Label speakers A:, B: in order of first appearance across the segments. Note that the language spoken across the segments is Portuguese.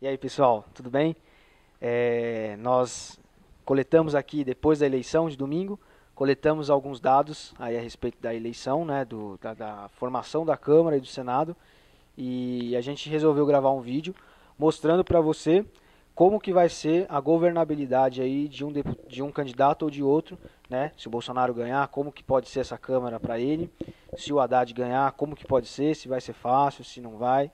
A: E aí, pessoal, tudo bem? Nós coletamos aqui, depois da eleição de domingo, coletamos alguns dados aí a respeito da eleição, né, da formação da Câmara e do Senado, e a gente resolveu gravar um vídeo mostrando para você como que vai ser a governabilidade aí de um candidato ou de outro, né? Se o Bolsonaro ganhar, como que pode ser essa Câmara para ele? Se o Haddad ganhar, como que pode ser? Se vai ser fácil, se não vai?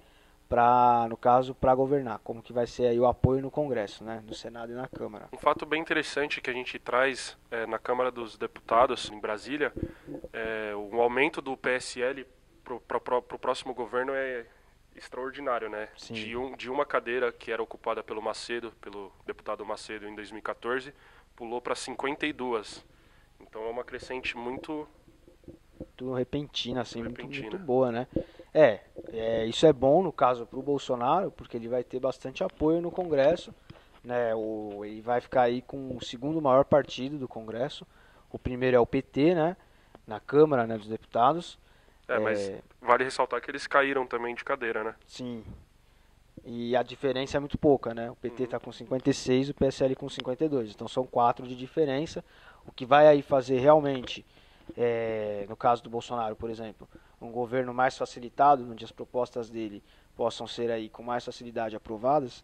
A: Para, no caso, para governar, como que vai ser aí o apoio no Congresso, né, no Senado e na Câmara.
B: Um fato bem interessante que a gente traz na Câmara dos Deputados, em Brasília, o aumento do PSL para o próximo governo é extraordinário, né?
A: Sim,
B: De uma cadeira que era ocupada pelo Macedo, pelo deputado Macedo em 2014, pulou para 52. Então é uma crescente muito
A: muito repentina, assim, muito
B: repentina.
A: boa, né? Isso é bom no caso para o Bolsonaro, porque ele vai ter bastante apoio no Congresso, né? Ele vai ficar aí com o segundo maior partido do Congresso. O primeiro é o PT, né? Na Câmara, né, dos Deputados.
B: Mas vale ressaltar que eles caíram também de cadeira, né?
A: Sim, e a diferença é muito pouca, né? O PT
B: Uhum.
A: está com 56, o PSL com 52. Então são 4 de diferença. O que vai aí fazer realmente, no caso do Bolsonaro, por exemplo, um governo mais facilitado, onde as propostas dele possam ser aí com mais facilidade aprovadas,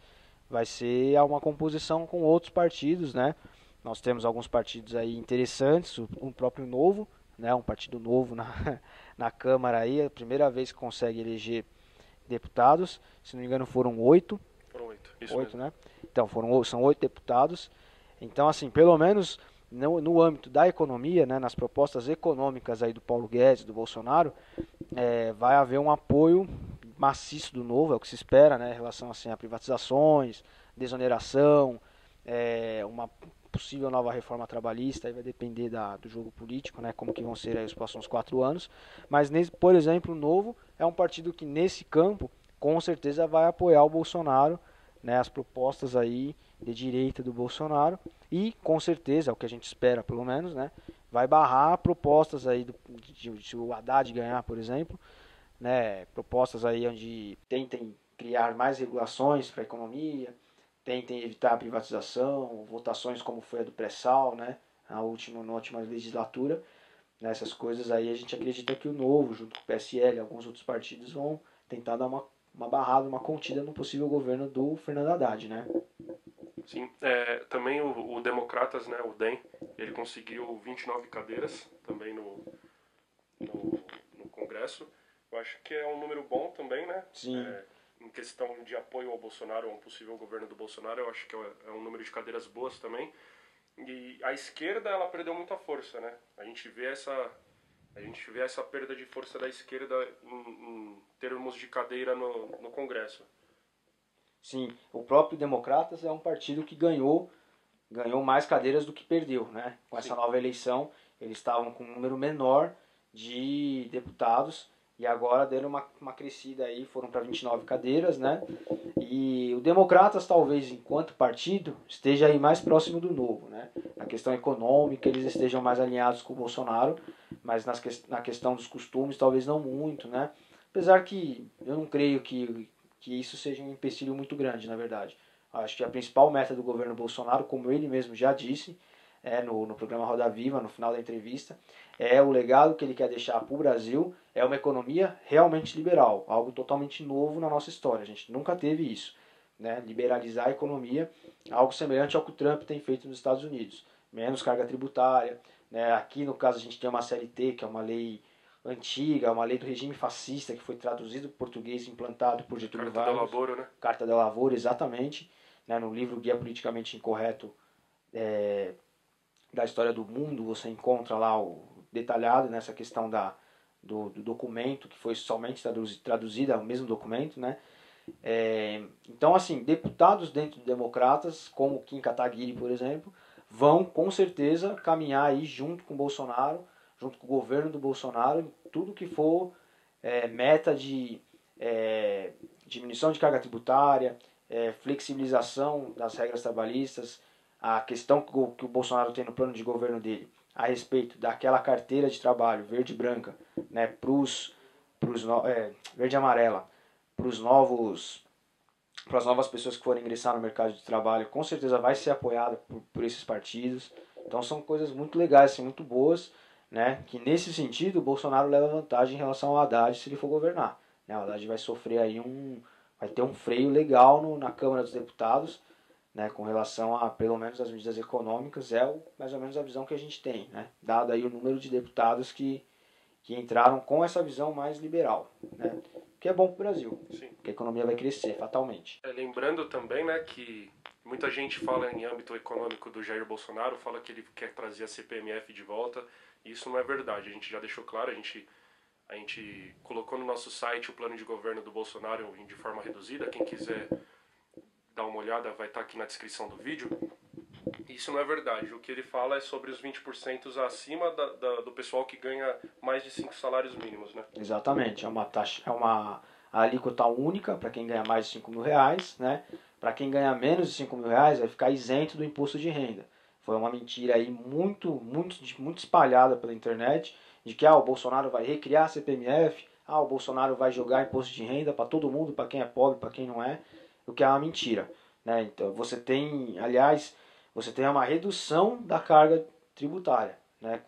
A: vai ser uma composição com outros partidos, né? Nós temos alguns partidos aí interessantes, o próprio Novo, né? Um partido novo na Câmara aí, é a primeira vez que consegue eleger deputados, se não me engano foram oito,
B: Foram 8, isso
A: oito,
B: mesmo.
A: né? Então são 8 deputados. Então assim, pelo menos no âmbito da economia, né, nas propostas econômicas aí do Paulo Guedes, do Bolsonaro, vai haver um apoio maciço do novo, é o que se espera, né, em relação assim, a privatizações, desoneração, uma possível nova reforma trabalhista, aí vai depender do jogo político, né, como que vão ser aí os próximos 4 anos. Mas, por exemplo, o Novo é um partido que nesse campo, com certeza vai apoiar o Bolsonaro, né, as propostas aí de direita do Bolsonaro e, com certeza, é o que a gente espera pelo menos, né, vai barrar propostas aí se o Haddad ganhar, por exemplo, né, propostas aí onde tentem criar mais regulações para a economia, tentem evitar a privatização, votações como foi a do pré-sal, né, na última legislatura. Nessas coisas aí a gente acredita que o Novo, junto com o PSL e alguns outros partidos, vão tentar dar uma barrada, uma contida no possível governo do Fernando Haddad, né?
B: Sim, também o Democratas, né, o DEM, ele conseguiu 29 cadeiras também no Congresso. Eu acho que é um número bom também, né?
A: Sim,
B: Em questão de apoio ao Bolsonaro, a um possível governo do Bolsonaro, eu acho que é um número de cadeiras boas também. E a esquerda, ela perdeu muita força, né? A gente vê essa perda de força da esquerda em termos de cadeira no Congresso.
A: sim. O próprio Democratas é um partido que ganhou mais cadeiras do que perdeu, né? Com essa
B: Sim,
A: nova eleição, eles estavam com um número menor de deputados e agora deram uma crescida aí, foram para 29 cadeiras, né? E o Democratas, talvez, enquanto partido, esteja aí mais próximo do Novo, né? Na questão econômica, eles estejam mais alinhados com o Bolsonaro, mas na questão dos costumes, talvez não muito, né? Apesar que eu não creio que isso seja um empecilho muito grande, na verdade. Acho que a principal meta do governo Bolsonaro, como ele mesmo já disse, no programa Roda Viva, no final da entrevista, é o legado que ele quer deixar para o Brasil, é uma economia realmente liberal, algo totalmente novo na nossa história. A gente nunca teve isso, né? Liberalizar a economia, algo semelhante ao que o Trump tem feito nos Estados Unidos. Menos carga tributária, né? Aqui no caso a gente tem uma CLT, que é uma lei antiga, uma lei do regime fascista que foi traduzido para o português e implantado por
B: a
A: Getúlio
B: Carta do
A: Vargas,
B: Laboro, né?
A: Carta da Lavoura, exatamente, né? No livro Guia Politicamente Incorreto da História do Mundo, você encontra lá o detalhado nessa questão do documento, que foi somente traduzido, é o mesmo documento, né? Então, assim, deputados dentro de democratas, como Kim Kataguiri, por exemplo, vão com certeza caminhar aí junto com o Bolsonaro, junto com o governo do Bolsonaro, em tudo que for meta de é, diminuição de carga tributária, flexibilização das regras trabalhistas, a questão que o Bolsonaro tem no plano de governo dele a respeito daquela carteira de trabalho verde e branca, né, verde e amarela, para os novos para as novas pessoas que forem ingressar no mercado de trabalho, com certeza vai ser apoiada por esses partidos. Então são coisas muito legais, assim, muito boas, né? Que nesse sentido o Bolsonaro leva vantagem em relação ao Haddad se ele for governar. Né? O Haddad vai sofrer aí vai ter um freio legal na Câmara dos Deputados, né? Com relação a pelo menos as medidas econômicas, mais ou menos a visão que a gente tem, né? Dado aí o número de deputados que entraram com essa visão mais liberal, né? Que é bom para o Brasil,
B: Sim.
A: porque a economia vai crescer fatalmente.
B: Lembrando também, né, que muita gente fala em âmbito econômico do Jair Bolsonaro, fala que ele quer trazer a CPMF de volta, e isso não é verdade. A gente já deixou claro, a gente colocou no nosso site o plano de governo do Bolsonaro de forma reduzida. Quem quiser dar uma olhada vai estar aqui na descrição do vídeo. Isso não é verdade. O que ele fala é sobre os 20% acima do pessoal que ganha mais de 5 salários mínimos, né?
A: Exatamente, é uma taxa, alíquota única para quem ganha mais de 5 mil reais, né? Para quem ganha menos de 5 mil reais vai ficar isento do imposto de renda. Foi uma mentira aí muito espalhada pela internet de que o Bolsonaro vai recriar a CPMF, o Bolsonaro vai jogar imposto de renda para todo mundo, para quem é pobre, para quem não é, o que é uma mentira, né? Então você tem uma redução da carga tributária, né,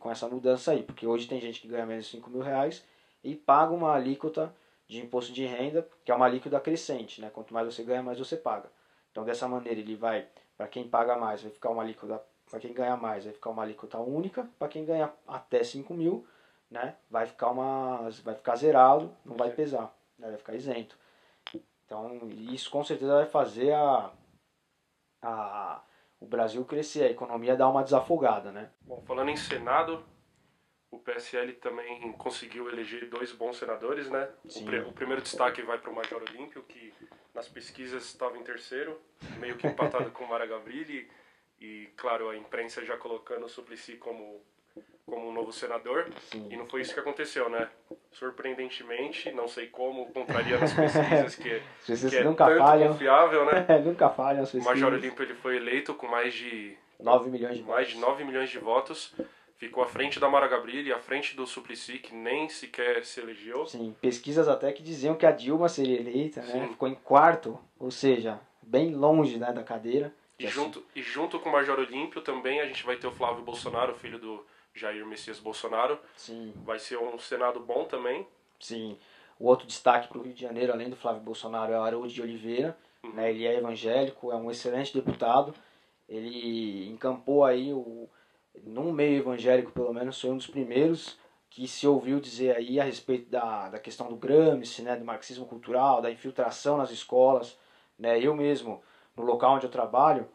A: com essa mudança aí, porque hoje tem gente que ganha menos de 5 mil reais e paga uma alíquota de imposto de renda, que é uma alíquota crescente, né? Quanto mais você ganha, mais você paga. Então dessa maneira ele vai, para quem paga mais, vai ficar uma alíquota, para quem ganha mais, vai ficar uma alíquota única, para quem ganha até 5 mil, né, vai ficar zerado, não vai pesar, né, vai ficar isento. Então isso com certeza vai fazer o Brasil crescer, a economia dar uma desafogada, né?
B: Bom, falando em Senado, o PSL também conseguiu eleger 2 bons senadores, né? O primeiro destaque vai para o Major Olímpio, que nas pesquisas estava em terceiro, meio que empatado com o Mara Gabrilli, e claro, a imprensa já colocando o Suplicy como um novo senador. Sim. E não foi isso que aconteceu, né? Surpreendentemente, não sei como, contrariando as pesquisas, que é
A: nunca
B: tanto
A: falham.
B: Confiável, né?
A: Nunca falham as pesquisas.
B: O Major Olímpio ele foi eleito com mais de
A: 9 milhões de
B: mais de 9 milhões de votos. Ficou à frente da Mara Gabrilli, à frente do Suplicy, que nem sequer se elegeu.
A: Sim, pesquisas até que diziam que a Dilma seria eleita, né?
B: Sim.
A: Ficou em quarto, ou seja, bem longe, né, da cadeira.
B: E junto com o Major Olímpio também a gente vai ter o Flávio Bolsonaro, filho do Jair Messias Bolsonaro.
A: Sim.
B: Vai ser um Senado bom também.
A: Sim. O outro destaque para o Rio de Janeiro, além do Flávio Bolsonaro, é o Araújo de Oliveira. Né? Ele é evangélico, é um excelente deputado. Ele encampou aí, num meio evangélico pelo menos, foi um dos primeiros que se ouviu dizer aí a respeito da questão do Gramsci, né? Do marxismo cultural, da infiltração nas escolas. Né? Eu mesmo, no local onde eu trabalho,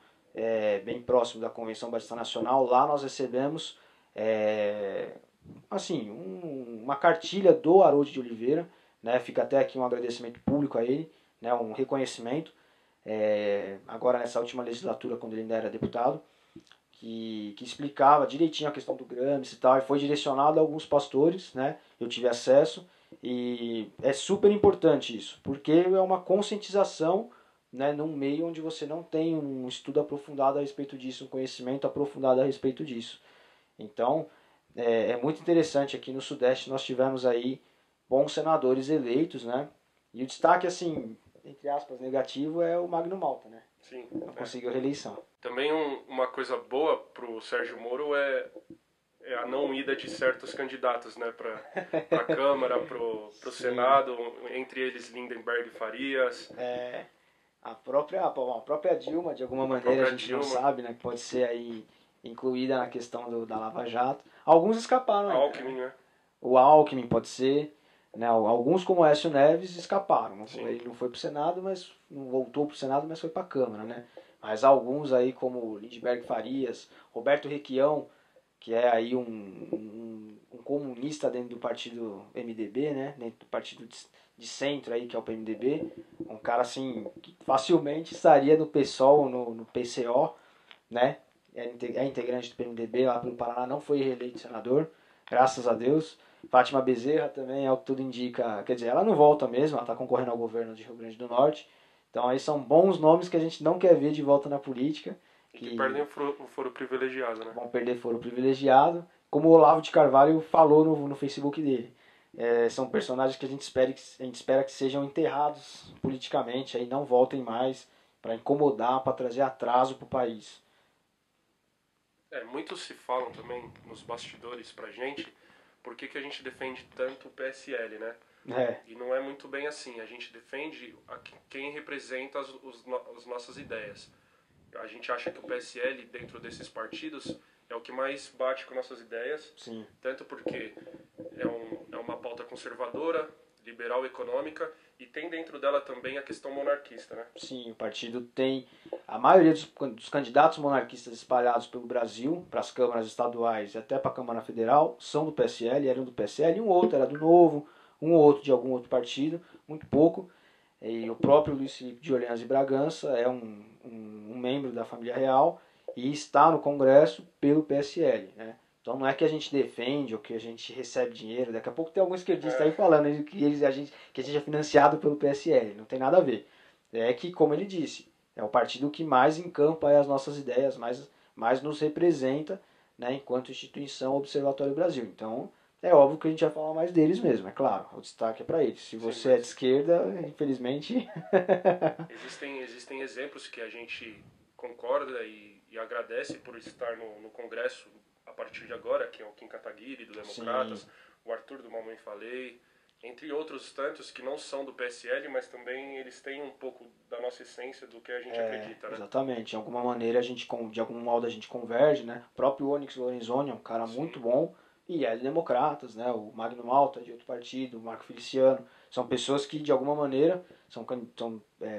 A: bem próximo da Convenção Batista Nacional, lá nós recebemos assim, uma cartilha do Haroldo de Oliveira, né? Fica até aqui um agradecimento público a ele, né? Um reconhecimento, agora nessa última legislatura, quando ele ainda era deputado, que explicava direitinho a questão do Gramsci e tal, e foi direcionado a alguns pastores, né? Eu tive acesso, e é super importante isso, porque é uma conscientização, né, num meio onde você não tem um estudo aprofundado a respeito disso, um conhecimento aprofundado a respeito disso. Então, é muito interessante. Aqui no Sudeste nós tivemos aí bons senadores eleitos, né? E o destaque, assim, entre aspas, negativo é o Magno Malta, né?
B: Sim.
A: Não conseguiu reeleição.
B: Também uma coisa boa pro Sérgio Moro é a não ida de certos candidatos, né? Pra Câmara, pro Senado, entre eles Lindenberg e Farias.
A: A própria Dilma, de alguma maneira, a gente não sabe, né? Pode ser aí incluída na questão da Lava Jato. Alguns escaparam, né?
B: Alckmin, né?
A: O Alckmin pode ser, né? Alguns, como o Aécio Neves, escaparam. Ele não foi para o Senado, mas não voltou para o Senado, mas foi para a Câmara, né? Mas alguns aí, como Lindbergh Farias, Roberto Requião, que é aí um comunista dentro do partido MDB, né? Dentro do partido de centro aí, que é o PMDB, um cara assim que facilmente estaria no PSOL, no PCO, né? É integrante do PMDB lá pelo Paraná, não foi reeleito senador, graças a Deus. Fátima Bezerra também, é o que tudo indica, quer dizer, ela não volta mesmo, ela está concorrendo ao governo de Rio Grande do Norte. Então aí são bons nomes que a gente não quer ver de volta na política.
B: Que perdem o foro privilegiado, né?
A: Vão perder foro privilegiado, como o Olavo de Carvalho falou no Facebook dele. são personagens que a gente espera que sejam enterrados politicamente, aí não voltem mais para incomodar, para trazer atraso para o país.
B: Muitos se falam também nos bastidores pra gente por que a gente defende tanto o PSL, né?
A: É,
B: E não é muito bem assim. A gente defende quem representa as nossas ideias. A gente acha que o PSL, dentro desses partidos, é o que mais bate com nossas ideias,
A: sim.
B: tanto porque é uma pauta conservadora, liberal econômica, e tem dentro dela também a questão monarquista, né?
A: Sim, o partido tem a maioria dos candidatos monarquistas espalhados pelo Brasil, para as câmaras estaduais e até para a Câmara Federal, são do PSL, eram do PSL, e um outro era do Novo, um ou outro de algum outro partido, muito pouco. E o próprio Luiz Felipe de Orleans e Bragança é um membro da família real e está no Congresso pelo PSL, né? Então não é que a gente defende ou que a gente recebe dinheiro. Daqui a pouco tem algum esquerdista aí falando que a gente é financiado pelo PSL. Não tem nada a ver. É que, como ele disse, é o partido que mais encampa as nossas ideias, mais nos representa, né, enquanto instituição Observatório Brasil. Então, é óbvio que a gente vai falar mais deles mesmo, é claro. O destaque é para eles. Se
B: Sim,
A: você é de
B: mas
A: esquerda, infelizmente.
B: existem exemplos que a gente concorda e agradece por estar no Congresso a partir de agora, que é o Kim Kataguiri, do
A: Sim,
B: Democratas, o Arthur do Mamãe Falei, entre outros tantos que não são do PSL, mas também eles têm um pouco da nossa essência do que a gente acredita, né?
A: exatamente. De alguma maneira, de algum modo a gente converge, né? O próprio Onyx Lorenzoni é um cara muito
B: Sim,
A: bom e é de democratas, né? O Magno Malta, de outro partido, o Marco Feliciano. São pessoas que, de alguma maneira, são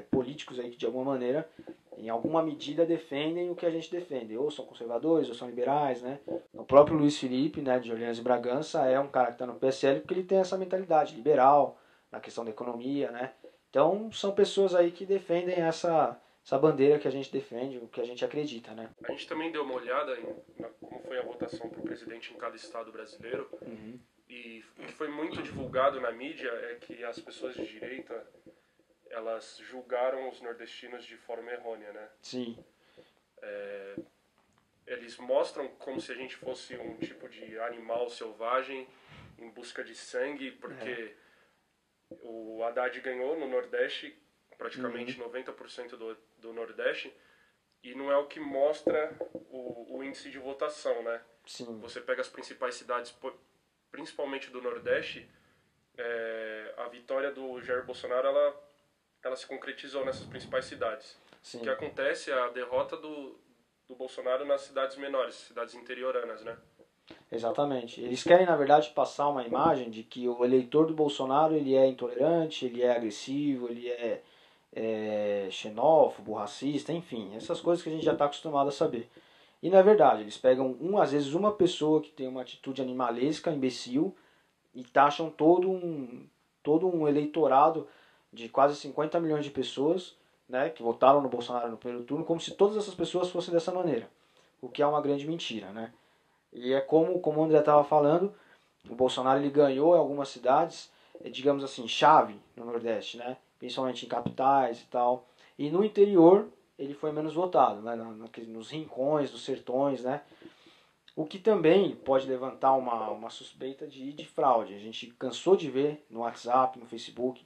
A: políticos aí que, de alguma maneira, em alguma medida, defendem o que a gente defende. Ou são conservadores, ou são liberais, né? O próprio Luiz Felipe, né, de Orleans e Bragança, é um cara que está no PSL porque ele tem essa mentalidade liberal na questão da economia, né? Então, são pessoas aí que defendem essa bandeira que a gente defende, o que a gente acredita, né?
B: a gente também deu uma olhada como foi a votação para o presidente em cada estado brasileiro.
A: Uhum.
B: E o que foi muito divulgado na mídia é que as pessoas de direita elas julgaram os nordestinos de forma errônea, né?
A: Sim,
B: Eles mostram como se a gente fosse um tipo de animal selvagem em busca de sangue, porque o Haddad ganhou no Nordeste,
A: uhum.
B: praticamente 90% do Nordeste, e não é o que mostra o índice de votação, né?
A: Sim,
B: Você pega as principais cidades, principalmente do Nordeste, a vitória do Jair Bolsonaro ela se concretizou nessas principais cidades. O que
A: sim,
B: acontece é a derrota do Bolsonaro nas cidades menores, cidades interioranas, né?
A: exatamente. Eles querem, na verdade, passar uma imagem de que o eleitor do Bolsonaro ele é intolerante, ele é agressivo, ele é xenófobo, racista, enfim, essas coisas que a gente já está acostumado a saber. E não é verdade, eles pegam, às vezes, uma pessoa que tem uma atitude animalesca, imbecil, e taxam todo um eleitorado de quase 50 milhões de pessoas, né, que votaram no Bolsonaro no primeiro turno, como se todas essas pessoas fossem dessa maneira, o que é uma grande mentira, né? E é como o André estava falando, o Bolsonaro ele ganhou em algumas cidades, digamos assim, chave no Nordeste, né? Principalmente em capitais e tal. E no interior ele foi menos votado, né? Nos rincões, nos sertões, né? O que também pode levantar uma suspeita de fraude. A gente cansou de ver no WhatsApp, no Facebook,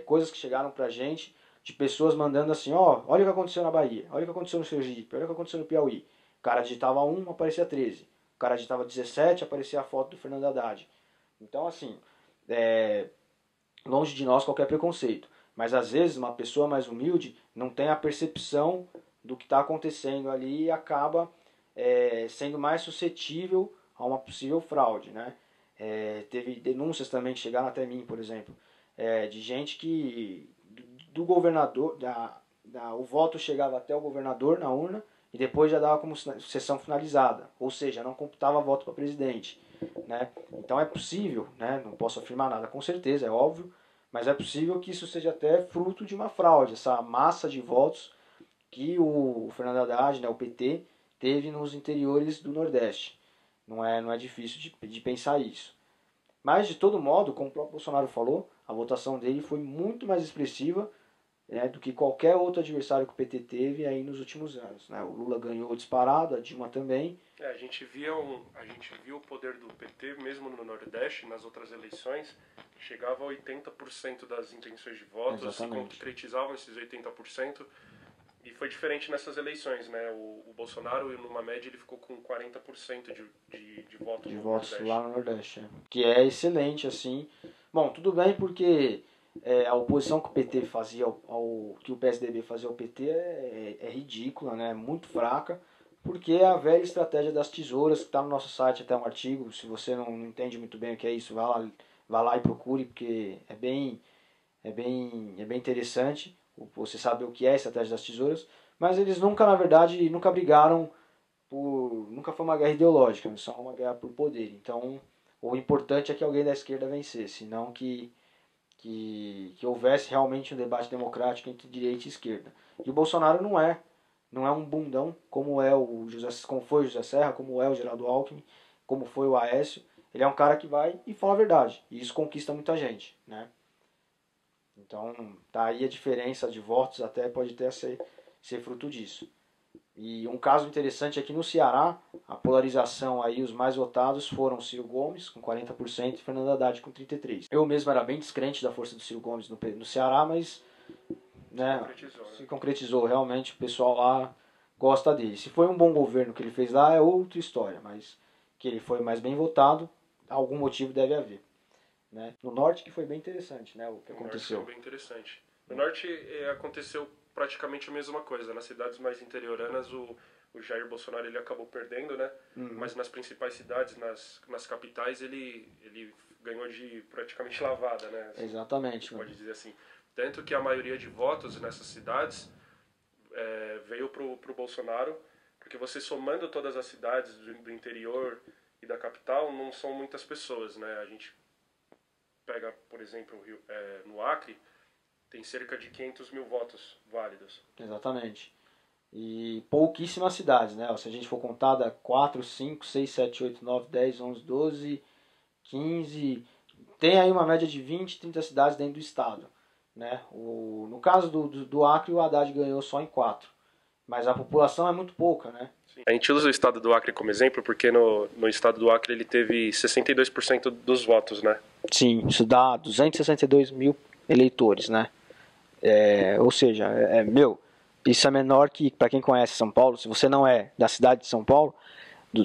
A: coisas que chegaram pra gente de pessoas mandando assim, ó, olha o que aconteceu na Bahia, olha o que aconteceu no Sergipe, olha o que aconteceu no Piauí. O cara digitava 1, aparecia 13. O cara digitava 17, aparecia a foto do Fernando Haddad. Então, assim, é, longe de nós qualquer preconceito. Mas às vezes uma pessoa mais humilde não tem a percepção do que está acontecendo ali e acaba sendo mais suscetível a uma possível fraude, né? Teve denúncias também que chegaram até mim, por exemplo, de gente que do governador, o voto chegava até o governador na urna e depois já dava como sessão finalizada, ou seja, não computava voto para presidente, né? Então é possível, né? Não posso afirmar nada com certeza, é óbvio, mas é possível que isso seja até fruto de uma fraude, essa massa de votos que o Fernando Haddad, né, o PT, teve nos interiores do Nordeste. Não é difícil de pensar isso. Mas, de todo modo, como o próprio Bolsonaro falou, a votação dele foi muito mais expressiva né, do que qualquer outro adversário que o PT teve aí nos últimos anos, né? O Lula ganhou disparado, a Dilma também.
B: A gente viu o poder do PT, mesmo no Nordeste, nas outras eleições, chegava a 80% das intenções de voto, se concretizavam esses 80%, e foi diferente nessas eleições, né? O Bolsonaro, numa média, ele ficou com 40% de voto
A: de
B: no
A: votos
B: Nordeste.
A: lá no Nordeste, que é excelente, assim. Bom, tudo bem porque a oposição que o PT fazia que o PSDB fazia ao PT é ridícula, né? É muito fraca, porque é a velha estratégia das tesouras, que está no nosso site até um artigo. Se você não entende muito bem o que é isso, vá lá e procure, porque é bem interessante você saber o que é a estratégia das tesouras. Mas eles nunca, na verdade, nunca brigaram nunca foi uma guerra ideológica, só uma guerra por poder. Então, o importante é que alguém da esquerda vencesse, não que houvesse realmente um debate democrático entre direita e esquerda. E o Bolsonaro não é um bundão, como foi o José Serra, como é o Geraldo Alckmin, como foi o Aécio. Ele é um cara que vai e fala a verdade, e isso conquista muita gente, né? Então, tá aí a diferença de votos, até pode até ser fruto disso. E um caso interessante é que no Ceará, a polarização aí, os mais votados foram Ciro Gomes, com 40%, e Fernando Haddad, com 33%. Eu mesmo era bem descrente da força do Ciro Gomes no Ceará, mas né, se concretizou. Realmente o pessoal lá gosta dele. Se foi um bom governo que ele fez lá, é outra história, mas que ele foi mais bem votado, algum motivo deve haver. Né? No Norte que foi bem interessante, né, o que aconteceu.
B: No Norte foi bem interessante. No Norte aconteceu praticamente a mesma coisa. Nas cidades mais interioranas, o Jair Bolsonaro ele acabou perdendo, né? Mas nas principais cidades, nas capitais, ele ganhou de praticamente lavada, né? Assim,
A: exatamente.
B: Pode dizer assim. Tanto que a maioria de votos nessas cidades veio pro Bolsonaro, porque você somando todas as cidades do interior e da capital, não são muitas pessoas, né? A gente pega, por exemplo, no Acre, tem cerca de 500 mil votos válidos.
A: Exatamente. E pouquíssimas cidades, né? Se a gente for contar, dá 4, 5, 6, 7, 8, 9, 10, 11, 12, 15... Tem aí uma média de 20, 30 cidades dentro do estado. Né? No caso do Acre, o Haddad ganhou só em 4. Mas a população é muito pouca, né?
B: Sim. A gente usa o estado do Acre como exemplo porque no estado do Acre ele teve 62% dos votos, né?
A: Sim, isso dá 262 mil eleitores, né? Ou seja, isso é menor que, para quem conhece São Paulo, se você não é da cidade de São Paulo,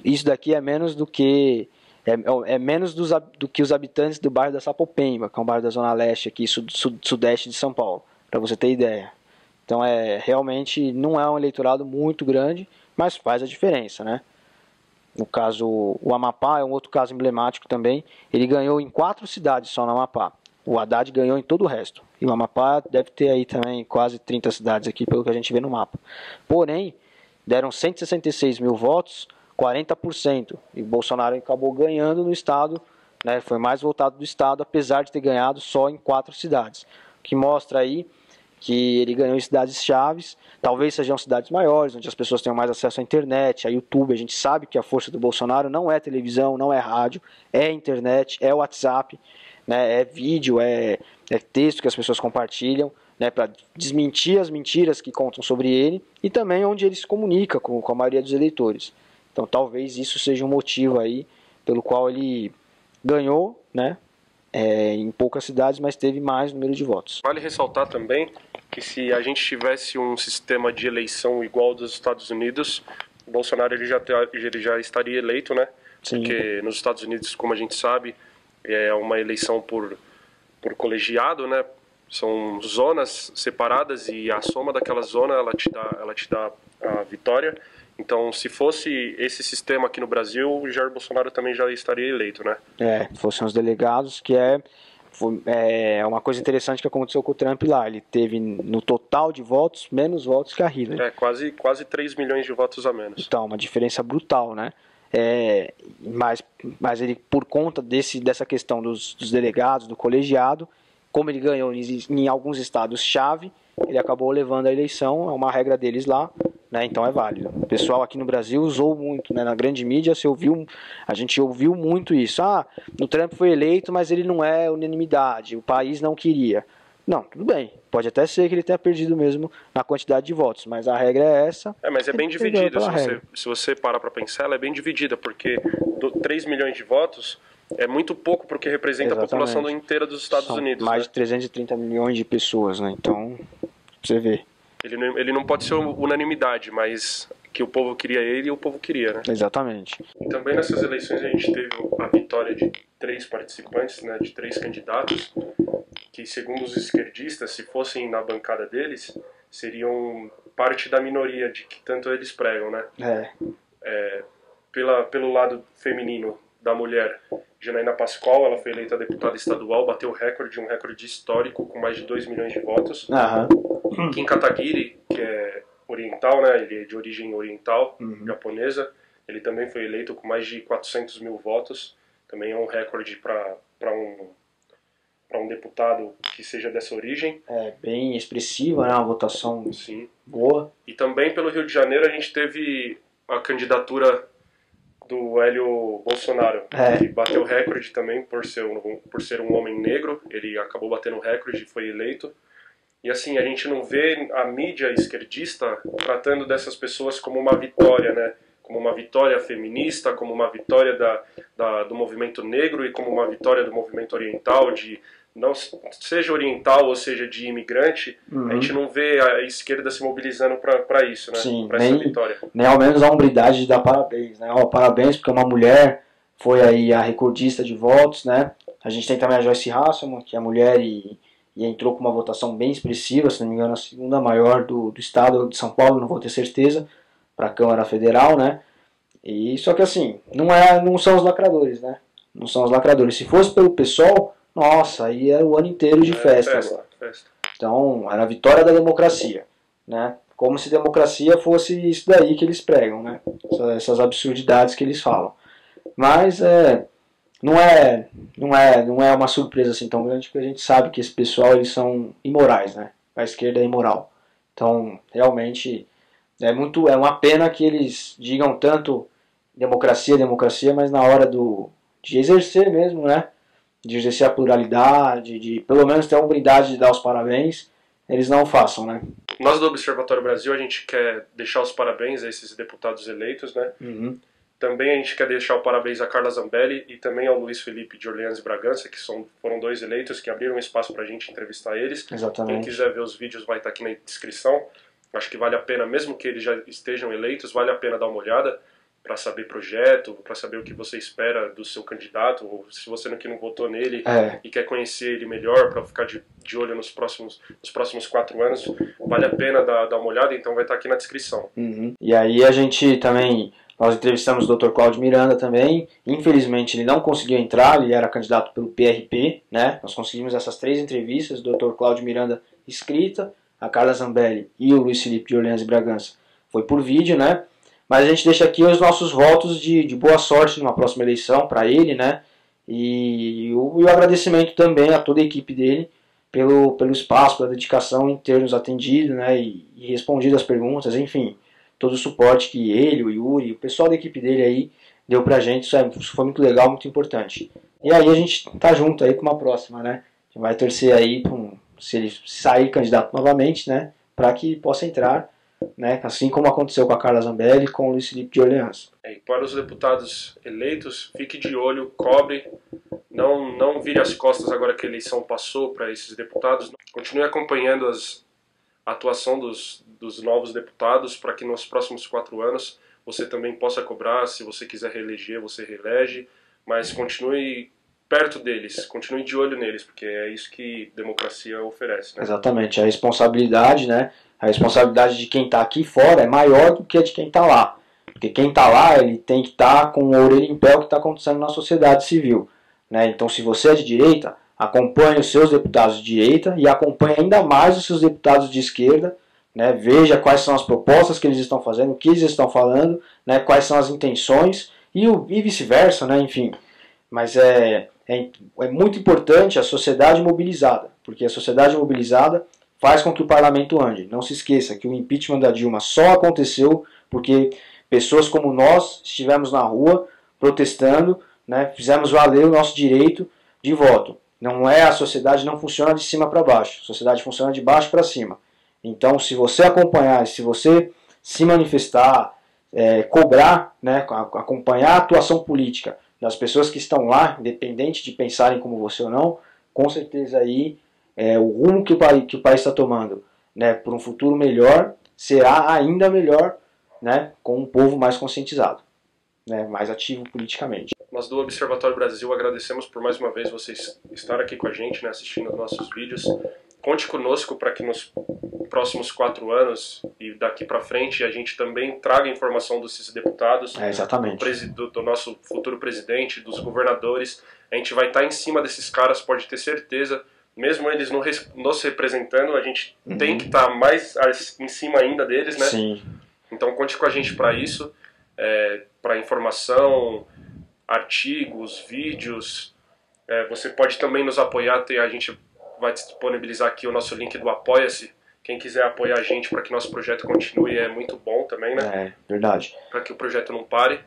A: isso daqui é menos do que menos do que os habitantes do bairro da Sapopemba, que é um bairro da Zona Leste aqui, sudeste de São Paulo, para você ter ideia. Então realmente não é um eleitorado muito grande, mas faz a diferença, né? No caso, o Amapá é um outro caso emblemático também. Ele ganhou em 4 cidades só no Amapá. O Haddad ganhou em todo o resto. E o Amapá deve ter aí também quase 30 cidades aqui, pelo que a gente vê no mapa. Porém, deram 166 mil votos, 40%. E o Bolsonaro acabou ganhando no estado, né? Foi mais votado do estado, apesar de ter ganhado só em 4 cidades. O que mostra aí que ele ganhou em cidades chaves, talvez sejam cidades maiores, onde as pessoas tenham mais acesso à internet, a YouTube. A gente sabe que a força do Bolsonaro não é televisão, não é rádio, é internet, é WhatsApp, né, é vídeo, é texto que as pessoas compartilham, né, para desmentir as mentiras que contam sobre ele, e também onde ele se comunica com a maioria dos eleitores. Então talvez isso seja um motivo aí pelo qual ele ganhou, né, em poucas cidades, mas teve mais número de votos.
B: Vale ressaltar também que se a gente tivesse um sistema de eleição igual ao dos Estados Unidos, o Bolsonaro ele já estaria eleito, né?
A: Sim.
B: Porque nos Estados Unidos, como a gente sabe, é uma eleição por colegiado, né? São zonas separadas e a soma daquela zona ela te dá a vitória. Então, se fosse esse sistema aqui no Brasil, o Jair Bolsonaro também já estaria eleito, né?
A: Fossem os delegados, que é uma coisa interessante que aconteceu com o Trump lá. Ele teve, no total de votos, menos votos que a Hillary.
B: Quase 3 milhões de votos a menos.
A: Então, uma diferença brutal, né? Mas ele, por conta dessa questão dos delegados, do colegiado, como ele ganhou em alguns estados-chave, ele acabou levando a eleição, é uma regra deles lá, né? Então é válido. O pessoal aqui no Brasil usou muito, né? Na grande mídia a gente ouviu muito isso. No Trump foi eleito, mas ele não é unanimidade, o país não queria. Não, tudo bem. Pode até ser que ele tenha perdido mesmo na quantidade de votos, mas a regra é essa.
B: Mas é bem dividida. Se você parar para pensar, ela é bem dividida, porque 3 milhões de votos é muito pouco porque representa a população inteira dos Estados Unidos.
A: Mais de 330 milhões de pessoas, né? Então, você vê.
B: Ele não pode ser unanimidade, mas que o povo queria ele e o povo queria, né?
A: Exatamente.
B: E também nessas eleições a gente teve a vitória de 3 participantes, né, de 3 candidatos, que segundo os esquerdistas, se fossem na bancada deles, seriam parte da minoria de que tanto eles pregam, né? Pelo lado feminino da mulher, Janaína Pascoal, ela foi eleita deputada estadual, bateu um recorde histórico com mais de 2 milhões de votos. Kim Kataguiri, que é oriental, né? Ele é de origem oriental, japonesa. Ele também foi eleito com mais de 400 mil votos. Também é um recorde para um deputado que seja dessa origem.
A: É bem expressiva, né? Uma votação
B: Sim.
A: boa.
B: E também pelo Rio de Janeiro a gente teve a candidatura do Hélio Bolsonaro, que bateu recorde também por ser um homem negro. Ele acabou batendo recorde e foi eleito. E assim, a gente não vê a mídia esquerdista tratando dessas pessoas como uma vitória, né? Como uma vitória feminista, como uma vitória do movimento negro e como uma vitória do movimento oriental, não seja oriental ou seja de imigrante. A gente não vê a esquerda se mobilizando para isso, né?
A: Sim,
B: para essa vitória.
A: Nem ao menos a hombridade de dar parabéns, né? Parabéns porque uma mulher foi aí a recordista de votos, né? A gente tem também a Joyce Hasselman, que é mulher e entrou com uma votação bem expressiva, se não me engano, a segunda maior do estado de São Paulo, não vou ter certeza, para a Câmara Federal, né? E só que assim, não são os lacradores, né? Não são os lacradores. Se fosse pelo PSOL, nossa, aí era o ano inteiro de festa agora. Então, era a vitória da democracia, né? Como se democracia fosse isso daí que eles pregam, né? Essas absurdidades que eles falam. Mas não é uma surpresa assim tão grande, porque a gente sabe que esse pessoal eles são imorais, né? A esquerda é imoral. Então, realmente é uma pena que eles digam tanto democracia, mas na hora de exercer mesmo, né? De exercer a pluralidade, de pelo menos ter a humildade de dar os parabéns, eles não façam, né?
B: Nós do Observatório Brasil, a gente quer deixar os parabéns a esses deputados eleitos, né? Também a gente quer deixar o parabéns a Carla Zambelli e também ao Luiz Felipe de Orleans e Bragança, que foram 2 eleitos que abriram espaço para a gente entrevistar eles.
A: Exatamente.
B: Quem quiser ver os vídeos vai estar aqui na descrição. Acho que vale a pena, mesmo que eles já estejam eleitos, vale a pena dar uma olhada para saber projeto, para saber o que você espera do seu candidato, ou se você não votou nele e quer conhecer ele melhor, para ficar de olho nos próximos 4 anos, vale a pena dar uma olhada, então vai estar aqui na descrição.
A: E aí a gente também, nós entrevistamos o Dr. Cláudio Miranda também, infelizmente ele não conseguiu entrar, ele era candidato pelo PRP, né? Nós conseguimos essas 3 entrevistas, o Dr. Cláudio Miranda escrita, a Carla Zambelli e o Luiz Felipe de Orleans e Bragança foi por vídeo, né? Mas a gente deixa aqui os nossos votos de boa sorte numa próxima eleição para ele, né? E o agradecimento também a toda a equipe dele pelo espaço, pela dedicação em ter nos atendido, né? E respondido as perguntas, enfim, todo o suporte que ele, o Yuri, o pessoal da equipe dele aí deu pra gente, isso foi muito legal, muito importante. E aí a gente tá junto aí com uma próxima, né? A gente vai torcer aí se ele sair candidato novamente, né? Para que possa entrar, né, assim como aconteceu com a Carla Zambelli e com o Luiz Felipe de Orleans.
B: E para os deputados eleitos, fique de olho, cobre, não vire as costas agora que a eleição passou para esses deputados. Continue acompanhando a atuação dos novos deputados para que nos próximos 4 anos você também possa cobrar. Se você quiser reeleger, você reelege, mas continue perto deles, continue de olho neles, porque é isso que democracia oferece, né?
A: Exatamente, a responsabilidade, né? A responsabilidade de quem está aqui fora é maior do que a de quem está lá. Porque quem está lá, ele tem que estar com a orelha em pé o que está acontecendo na sociedade civil, né? Então, se você é de direita, acompanhe os seus deputados de direita e acompanhe ainda mais os seus deputados de esquerda, né? Veja quais são as propostas que eles estão fazendo, o que eles estão falando, né? Quais são as intenções e vice-versa, né? Enfim, mas é muito importante a sociedade mobilizada, porque a sociedade mobilizada faz com que o parlamento ande. Não se esqueça que o impeachment da Dilma só aconteceu porque pessoas como nós estivemos na rua protestando, né, fizemos valer o nosso direito de voto. Não é, a sociedade não funciona de cima para baixo, a sociedade funciona de baixo para cima. Então, se você acompanhar, se você se manifestar, cobrar, né, acompanhar a atuação política das pessoas que estão lá, independente de pensarem como você ou não, com certeza aí o rumo que o país está tomando, né, por um futuro melhor, será ainda melhor, né, com um povo mais conscientizado, né, mais ativo politicamente.
B: Nós do Observatório Brasil agradecemos por mais uma vez vocês estar aqui com a gente, né, assistindo os nossos vídeos. Conte conosco para que nos próximos 4 anos e daqui para frente a gente também traga informação desses deputados,
A: exatamente.
B: do nosso futuro presidente, dos governadores. A gente vai estar em cima desses caras, pode ter certeza. Mesmo eles nos representando, a gente tem que estar mais em cima ainda deles, né?
A: Sim.
B: Então conte com a gente para isso, para informação, artigos, vídeos. Você pode também nos apoiar, a gente vai disponibilizar aqui o nosso link do Apoia-se. Quem quiser apoiar a gente para que nosso projeto continue é muito bom também, né?
A: Verdade.
B: Para que o projeto não pare.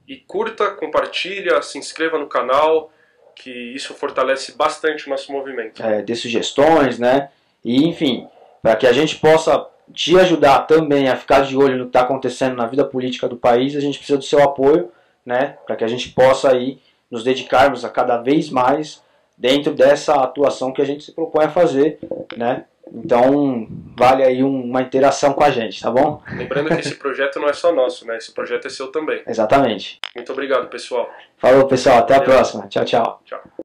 B: E curta, compartilha, se inscreva no canal, que isso fortalece bastante o nosso movimento.
A: Dê sugestões, né? E, enfim, para que a gente possa te ajudar também a ficar de olho no que está acontecendo na vida política do país, a gente precisa do seu apoio, né? Para que a gente possa aí nos dedicarmos a cada vez mais dentro dessa atuação que a gente se propõe a fazer, né? Então, vale aí uma interação com a gente, tá bom?
B: Lembrando que esse projeto não é só nosso, né? Esse projeto é seu também.
A: Exatamente.
B: Muito obrigado, pessoal.
A: Falou, pessoal. Até a próxima. Tchau, tchau.
B: Tchau.